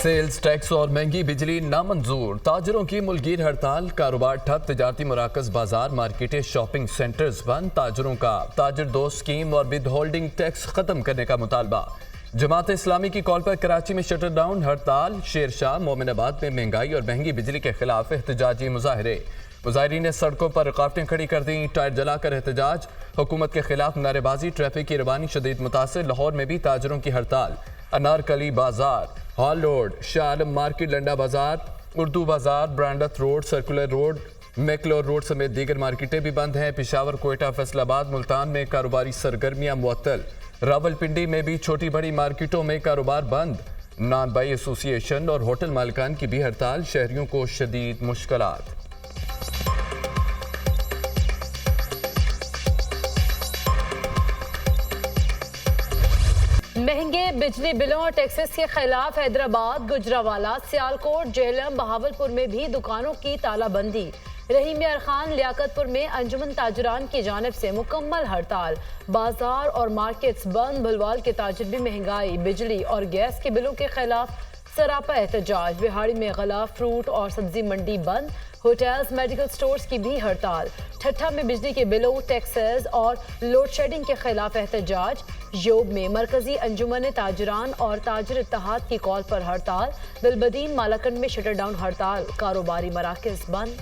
Sales tax और महंगी बिजली नामंजूर, ताजरों की मुल्कगीर हड़ताल, कारोबार ठप, तजारती मराकज बाजार, मार्केटें, शॉपिंग सेंटर्स बंद। ताजरों का ताजर दोस्त स्कीम और विद होल्डिंग टैक्स खत्म करने का मुतालबा। जमात इस्लामी की कॉल पर कराची में शटर डाउन हड़ताल, शेरशाह मोमिनाबाद में महंगाई और महंगी बिजली के खिलाफ एहतजाजी मुजाहरे। मुजाहरीन ने सड़कों पर रुकावटें खड़ी कर दी, टायर जलाकर एहतजाज। हुकूमत के खिलाफ नारेबाजी, ट्रैफिक की रवानी शदीद मुतासर। लाहौर में भी ताजरों की हड़ताल। अनारकली बाजार, hall road, Shah Alam market, Landa बाजार, उर्दू बाजार, ब्रांडथ रोड, सर्कुलर रोड, मैकलोर रोड समेत दीगर मार्केटें भी बंद हैं। पेशावर, कोयटा, फैसलाबाद, मुल्तान में कारोबारी सरगर्मियां मुअत्तल। रावलपिंडी में भी छोटी बड़ी मार्केटों में कारोबार बंद। नान बाई एसोसिएशन और होटल मालिकान की भी हड़ताल, शहरियों को शदीद मुश्किलात। महंगे बिजली बिलों और टैक्सेस के खिलाफ हैदराबाद, गुजरावाला, सियालकोट, जेहलम, बहावलपुर में भी दुकानों की तालाबंदी। रहीम यार खान, लियाकतपुर में अंजुमन ताजरान की जानिब से मुकम्मल हड़ताल। बाजार और मार्केट्स बंद। भलवाल के ताजिर भी महंगाई, बिजली और गैस के बिलों के खिलाफ सरापा एहतजाज। बिहाड़ी में गला, फ्रूट और सब्जी मंडी बंद। होटल्स, मेडिकल स्टोर्स की भी हड़ताल। ठट्ठा में बिजली के बिलों, टैक्सेस और लोड शेडिंग के खिलाफ एहतजाज। योब में मरकजी अंजुमन ताजरान और ताजर इत्तेहाद की कॉल पर हड़ताल। बिलबदीन, मालाकंड में शटर डाउन हड़ताल, कारोबारी मराकज़ बंद।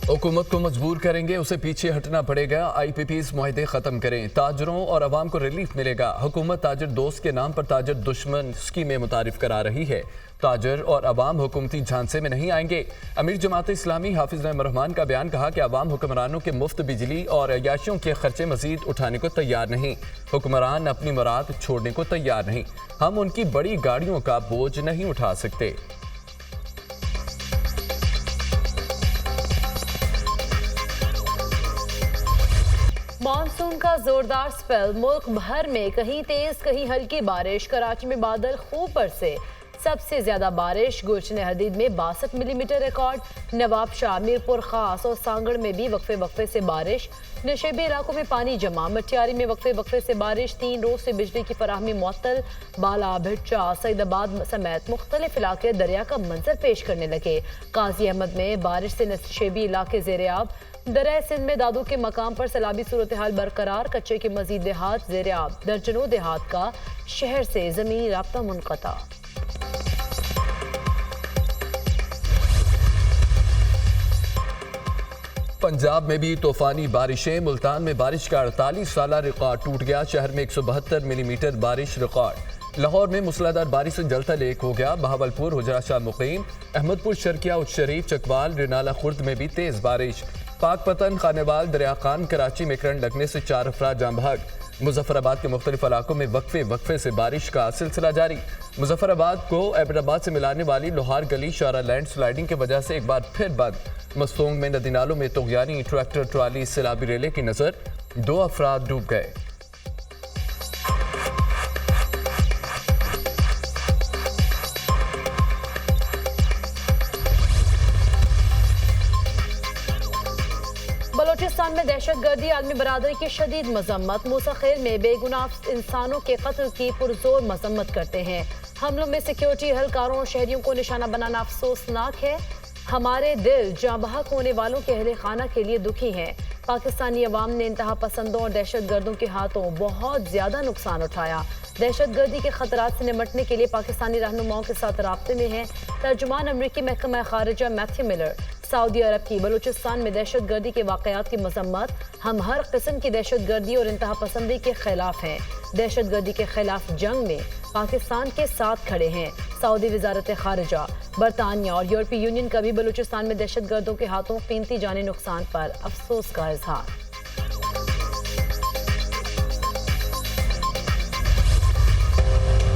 हुकूमत को मजबूर करेंगे, उसे पीछे हटना पड़ेगा। IPPs मुआहदे खत्म करें, ताजरों और अवाम को रिलीफ मिलेगा। हुकूमत ताजर दोस्त के नाम पर ताजर दुश्मन स्कीमें मुतारिफ करा रही है। ताजर और अवाम हुकूमती झांसे में नहीं आएंगे। अमीर जमात इस्लामी हाफिज नईम रहमान का बयान, कहा कि अवाम हुक्मरानों के मुफ्त बिजली और अयाशियों के खर्चे मजीद उठाने को तैयार नहीं। हुक्मरान अपनी मुराद छोड़ने को तैयार नहीं। हम उनकी बड़ी गाड़ियों का बोझ नहीं उठा सकते। मानसून का जोरदार स्पेल, मुल्क भर में कहीं तेज कहीं हल्की बारिश। कराची में बादल खूब बरसे। सबसे ज्यादा बारिश गुलशन हदीद में 62 मिलीमीटर रिकॉर्ड। नवाब शाह, मीरपुर खास और सांगड़ में भी वक्फे वक्फे से बारिश। नशेबी इलाकों में पानी जमा। मटियारी में वक्फे वक्फे से बारिश। 3 रोज से बिजली की फराहमी मुअत्तल। बाला, भिट्टा, सईदाबाद समेत मुख्तलिफ इलाके दरिया का मंजर पेश करने लगे। काजी अहमद में बारिश से नशेबी इलाके ज़ेर-ए-आब। दरिया सिंध में दादू के मकाम पर सैलाबी सूरत हाल बरकरार। कच्चे के मजीद देहात ज़ेर-ए-आब। दर्जनों देहात का शहर से ज़मीनी राब्ता मुनक़ता। पंजाब में भी तूफानी बारिशें। मुल्तान में बारिश का 48 साला रिकॉर्ड टूट गया। शहर में 172 मिलीमीटर बारिश रिकॉर्ड। लाहौर में मूसलाधार बारिश से जलता लेक हो गया। बहावलपुर, हुजरा शाह मुकीम, अहमदपुर, शर्किया, उच्च शरीफ, चकवाल, रिनाला खुर्द में भी तेज बारिश। पाकपतन, खानेवाल, दरिया खान, कराची में करंट लगने से 4 अफराद जाम बहक। मुजफ्फराबाद के मुख्तलिफ इलाकों में वक्फे वक्फे से बारिश का सिलसिला जारी। मुजफ्फराबाद को एबटाबाद से मिलाने वाली लोहार गली शारा लैंड स्लाइडिंग की वजह से एक बार फिर बंद। मस्तोंग में नदी नालों में तुगयानी ट्रैक्टर ट्राली सैलाबी रेले की नजर, 2 अफराद डूब गए। बलोचिस्तान में दहशतगर्दी, आलमी बरादरी की शदीद मजम्मत। मूसा खेल में बेगुनाह इंसानों के कत्ल की पुरजोर मजम्मत करते हैं। हमलों में सिक्योरिटी एहलकारों और शहरियों को निशाना बनाना अफसोसनाक है। हमारे दिल जाँ बहक होने वालों के अहले खाना के लिए दुखी हैं। पाकिस्तानी अवाम ने इंतहा पसंदों और दहशतगर्दों के हाथों बहुत ज्यादा नुकसान उठाया। दहशतगर्दी के खतरात से निमटने के लिए पाकिस्तानी रहनुमाओं के साथ राब्ते में हैं। तर्जुमान अमरीकी महकमा खारिजा मैथ्यू मिलर। सऊदी अरब की बलूचिस्तान में दहशतगर्दी के वाक़यात की मजम्मत। हम हर किस्म की दहशतगर्दी और इंतहा पसंदी के खिलाफ हैं। दहशतगर्दी के खिलाफ जंग में पाकिस्तान के साथ खड़े हैं। सऊदी वजारत खारिजा, बरतानिया और यूरोपीय यूनियन का भी बलूचिस्तान में दहशतगर्दों के हाथों कीमती जानी नुकसान पर अफसोस का इजहार।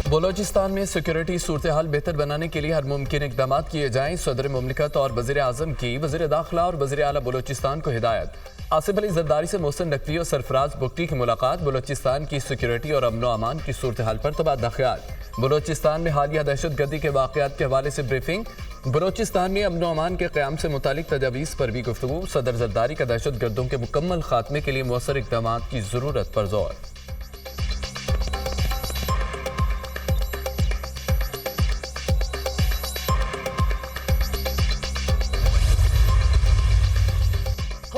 बलोचिस्तान में सिक्योरिटी सूरत हाल बेहतर बनाने के लिए हर मुमकिन इकदाम किए जाएं। सदर मुमलिकत और वज़ीर आज़म की वज़ीर दाखिला और वज़ीर आला बलोचिस्तान को हिदायत। आसिफ अली जरदारी से मोहसिन नकवी और सरफराज बुगटी की मुलाकात। बलोचिस्तान की सिक्योरिटी और अमन अमान की सूरत हाल पर तबादला ख्याल। बलोचिस्तान में हालिया दहशतगर्दी के वाक़यात के हवाले से ब्रीफिंग। बलोचिस्तान में अमन अमान के क़याम से मुतालिक तजावीज़ पर भी गुफ्तगू। सदर जरदारी का दहशतगर्दों के मुकम्मल खात्मे के लिए मौसर इक़दामात की ज़रूरत पर जोर।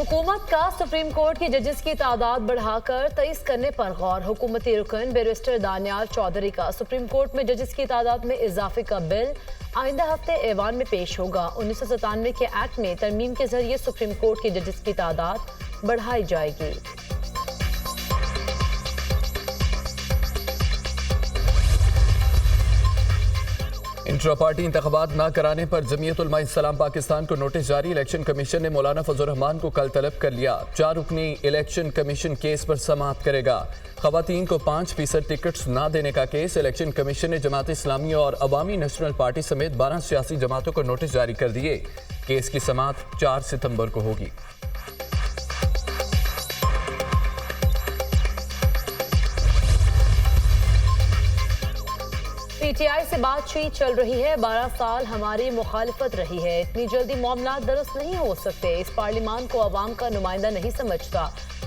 हुकूमत का सुप्रीम कोर्ट की जजेस की तादाद बढ़ाकर 23 करने पर गौर। हुकूमती रुकन बैरिस्टर दानियाल चौधरी का सुप्रीम कोर्ट में जजेस की तादाद में इजाफे का बिल आइंदा हफ्ते ऐवान में पेश होगा। 1997 के एक्ट में तरमीम के जरिए सुप्रीम कोर्ट की जजेस की तादाद बढ़ाई जाएगी। इंट्रा पार्टी इंतखाबात न कराने पर जमीयत उलमा इस्लाम पाकिस्तान को नोटिस जारी। इलेक्शन कमीशन ने मौलाना फजल रहमान को कल तलब कर लिया। 4 रुकनी इलेक्शन कमीशन केस पर समाअत करेगा। खवातीन को 5% टिकट्स न देने का केस। इलेक्शन कमीशन ने जमात इस्लामी और अवामी नेशनल पार्टी समेत 12 सियासी जमातों को नोटिस जारी कर दिए। केस की समाअत 4 सितंबर को होगी। पीटीआई से बातचीत चल रही है। 12 साल हमारी मुखालिफत रही है। इतनी जल्दी मामला दुरुस्त नहीं हो सकते। इस पार्लियामान को अवाम का नुमाइंदा नहीं समझता।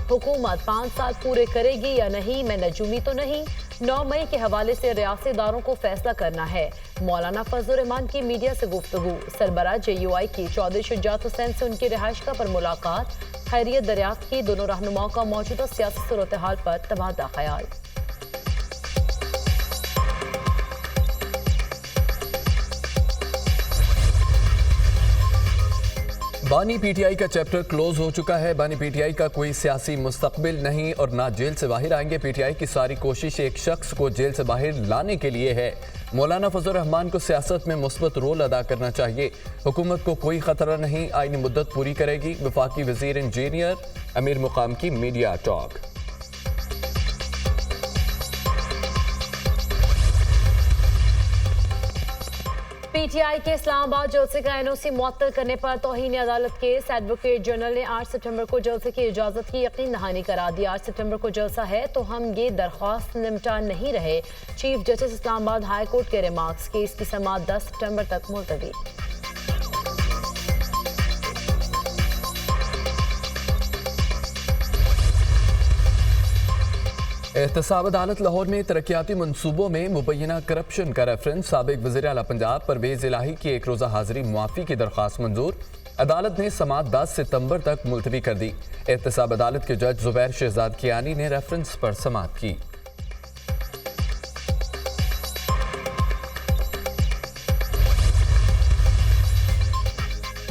हुकूमत 5 साल पूरे करेगी या नहीं, मैं नजूमी तो नहीं। 9 मई के हवाले से रियासतदारों को फैसला करना है। मौलाना फजल रहमान की मीडिया से गुफ्तगू। सरबराह JUI की चौधरी शुजात हुसैन से उनकी रिहाइशगाह पर मुलाकात। खैरियत दरियाफ्त की। दोनों रहनुमाओं का मौजूदा सियासी सूरत हाल पर तबादला ख्याल। बानी PTI का चैप्टर क्लोज हो चुका है। बानी PTI का कोई सियासी मुस्तकबिल नहीं और ना जेल से बाहर आएंगे। PTI की सारी कोशिश एक शख्स को जेल से बाहर लाने के लिए है। मौलाना फजल रहमान को सियासत में मुस्बत रोल अदा करना चाहिए। हुकूमत को कोई खतरा नहीं, आईनी मुद्दत पूरी करेगी। वफाकी वजीर इंजीनियर अमीर मुकाम की मीडिया टॉक। पीटीआई के इस्लामाबाद जलसे का NOC मुअत्तल करने पर तौहीन अदालत केस। एडवोकेट जनरल ने 8 सितंबर को जलसे की इजाजत की यकीन दहानी करा दी। 8 सितंबर को जलसा है तो हम ये दरख्वास्त निपटा नहीं रहे। Chief justice Islamabad high court के रिमार्क्स। केस की समाअत 10 सितंबर तक मुलतवी। एहतसाब अदालत लाहौर में तरक्याती मनसूबों में मुबैना करप्शन का रेफरेंस। साबिक वज़ीर आला पंजाब परवेज इलाही की 1 रोज़ा हाजिरी मुआफ़ी की दरख्वास्त मंजूर। अदालत ने समाअत 10 सितंबर तक मुलतवी कर दी। एहतसाब अदालत के जज जुबैर शहजाद कियानी ने रेफरेंस पर समाअत की।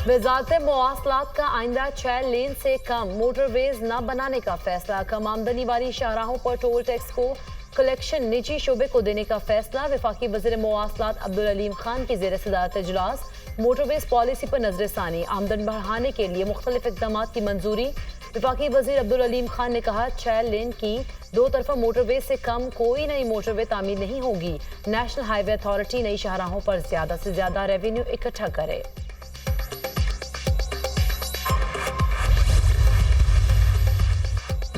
वजारत मवासलात का आइंदा 6 लेन से कम मोटरवेज न बनाने का फैसला। कम आमदनी वाली शाहराहों पर टोल टैक्स को कलेक्शन निजी शोबे को देने का फैसला। वफाकी वज़ीर मवासलात अब्दुल अलीम खान की ज़ेर सदारत इजलास। मोटरवेज पॉलिसी पर नजरसानी। आमदन बढ़ाने के लिए मुख्तलिफ इक़दाम की मंजूरी। वफाकी वज़ीर अब्दुल अलीम खान ने कहा 6 लेन की 2 तरफा मोटरवे से कम कोई नई मोटरवे तामीर नहीं होगी। नेशनल हाईवे अथॉरिटी नई शाहराहों पर ज्यादा से ज्यादा रेवेन्यू इकट्ठा करे।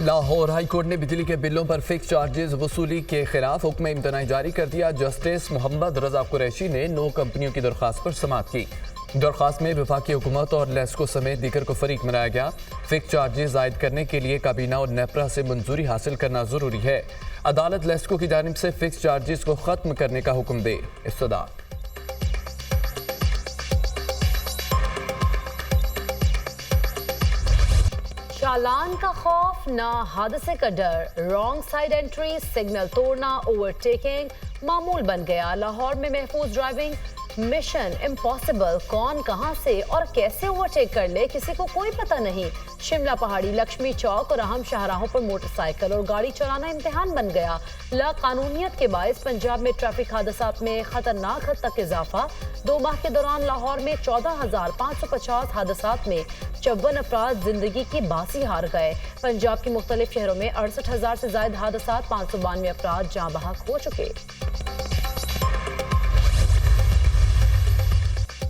लाहौर हाई कोर्ट ने बिजली के बिलों पर फिक्स चार्जेस वसूली के खिलाफ हुक्म इम्तनाई जारी कर दिया। जस्टिस मोहम्मद रजा कुरैशी ने 9 कंपनियों की दरख्वास्त पर समाअत की। दरख्वास्त में वफाकी हुकूमत और लेस्को समेत दीगर को फरीक बनाया गया। फिक्स चार्जेस आयद करने के लिए काबीना और नेपरा से मंजूरी हासिल करना जरूरी है। अदालत लेस्को की जानिब से फिक्स चार्जेस को खत्म करने का हुक्म दे। इस्तदा चालान का खौफ ना हादसे का डर। रॉन्ग साइड एंट्री, सिग्नल तोड़ना, ओवरटेकिंग मामूल बन गया। लाहौर में महफूज ड्राइविंग मिशन इम्पॉसिबल। कौन कहां से और कैसे ओवरटेक कर ले किसी को कोई पता नहीं। शिमला पहाड़ी, लक्ष्मी चौक और अहम शाहराहों पर मोटरसाइकिल और गाड़ी चलाना इम्तिहान बन गया। लाकानूनियत के बायस पंजाब में ट्रैफिक हादसात में खतरनाक हद तक इजाफा। 2 माह के दौरान लाहौर में 14,550 हादसात में 54 अफराद जिंदगी की बासी हार गए। पंजाब के मुख्तलिफ शहरों में 68,000 से ज्यादा हादसात, 592 अफराद जाँ बहक हो चुके।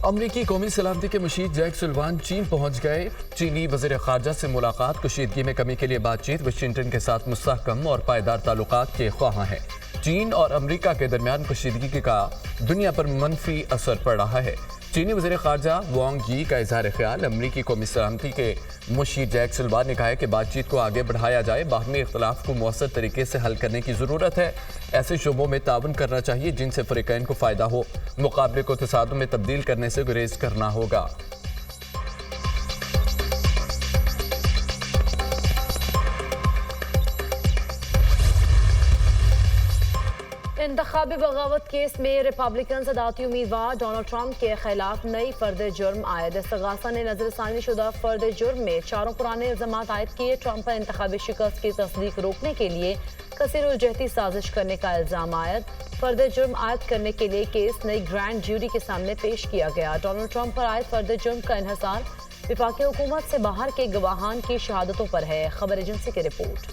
अमरीकी कौमी सलामती के मुशीर जैक सुल्वान चीन पहुंच गए। चीनी वज़ीर ख़ारजा से मुलाकात। कशीदगी में कमी के लिए बातचीत। वाशिंगटन के साथ मुस्तहकम और पायदार ताल्लुकात के ख्वाहां हैं। चीन और अमरीका के दरमियान कशीदगी का दुनिया पर मनफी असर पड़ रहा है। चीनी वज़ीर ख़ारजा वांग यी का इज़हार ख्याल। अमरीकी कौमी सलामती के मुशीर जैक सुल्वान ने कहा है कि बातचीत को आगे बढ़ाया जाए। बाहमी इख्तलाफ को मौसर तरीके से हल करने की ज़रूरत है। ऐसे शोबों में ताउन करना चाहिए जिनसे फ़रीक़ैन को फ़ायदा हो। मुकाबले को तसादुम में तब्दील करने से गुरेज करना होगा। انتخابی بغاوت کیس میں ریپبلکن صدارتی امیدوار ڈونلڈ ٹرمپ کے خلاف نئی فرد جرم عائد۔ استغاثہ نے نظر ثانی شدہ فرد جرم میں 4 پرانے الزامات عائد کیے۔ ٹرمپ پر انتخابی شکست کی تصدیق روکنے کے لیے کثیر الجہتی سازش کرنے کا الزام عائد۔ فرد جرم عائد کرنے کے لیے کیس نئی گرینڈ جیوری کے سامنے پیش کیا گیا۔ ڈونلڈ ٹرمپ پر عائد فرد جرم کا انحصار وفاقی حکومت سے باہر کے گواہان کی شہادتوں پر ہے۔ خبر ایجنسی کی رپورٹ۔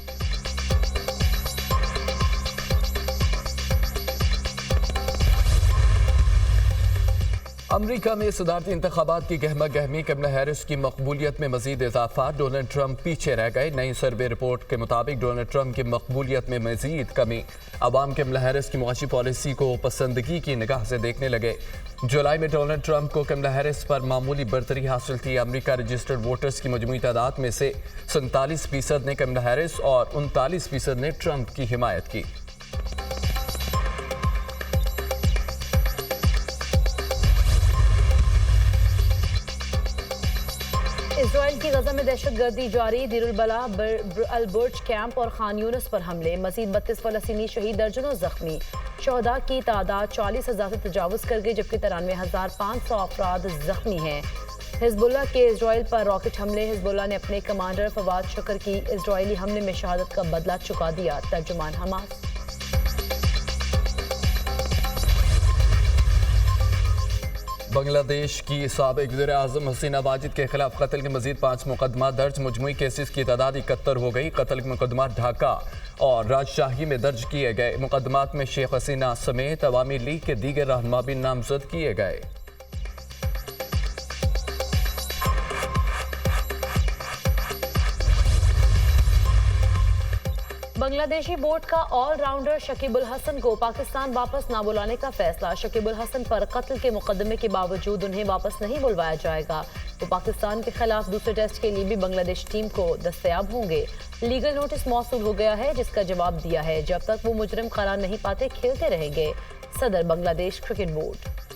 امریکہ میں صدارتی انتخابات کی گہمہ گہمی، کملا ہیرس کی مقبولیت میں مزید اضافہ، ڈونلڈ ٹرمپ پیچھے رہ گئے۔ نئی سروے رپورٹ کے مطابق ڈونلڈ ٹرمپ کی مقبولیت میں مزید کمی، عوام کملا ہیرس کی معاشی پالیسی کو پسندگی کی نگاہ سے دیکھنے لگے۔ جولائی میں ڈونلڈ ٹرمپ کو کملا ہیرس پر معمولی برتری حاصل تھی۔ امریکہ رجسٹرڈ ووٹرز کی مجموعی تعداد میں سے 47% نے کملا ہیرس اور 39% نے ٹرمپ کی حمایت کی۔ اسرائیل کی غزہ میں دہشت گردی جاری، دیر البلا، البرج کیمپ اور خان یونس پر حملے، مزید 32 فلسطینی شہید، درجنوں زخمی۔ شہداء کی تعداد 40,000 سے تجاوز کر گئی، جبکہ 93,500 افراد زخمی ہیں۔ حزب اللہ کے اسرائیل پر راکٹ حملے، حزب اللہ نے اپنے کمانڈر فواد شکر کی اسرائیلی حملے میں شہادت کا بدلہ چکا دیا۔ ترجمان حماس۔ بنگلہ دیش کی سابق وزیر اعظم حسینہ واجد کے خلاف قتل کے مزید 5 مقدمات درج، مجموعی کیسز کی تعداد 71 ہو گئی۔ قتل کے مقدمات ڈھاکہ اور راجشاہی میں درج کیے گئے۔ مقدمات میں شیخ حسینہ سمیت عوامی لیگ کے دیگر رہنما بھی نامزد کیے گئے۔ بنگلہ دیشی بورڈ کا آل راؤنڈر شکیب الحسن کو پاکستان واپس نہ بلانے کا فیصلہ۔ شکیب الحسن پر قتل کے مقدمے کے باوجود انہیں واپس نہیں بلوایا جائے گا۔ وہ پاکستان کے خلاف دوسرے ٹیسٹ کے لیے بھی بنگلہ دیش ٹیم کو دستیاب ہوں گے۔ لیگل نوٹس موصول ہو گیا ہے، جس کا جواب دیا ہے۔ جب تک وہ مجرم قرار نہیں پاتے کھیلتے رہیں گے۔ صدر بنگلہ دیش کرکٹ بورڈ۔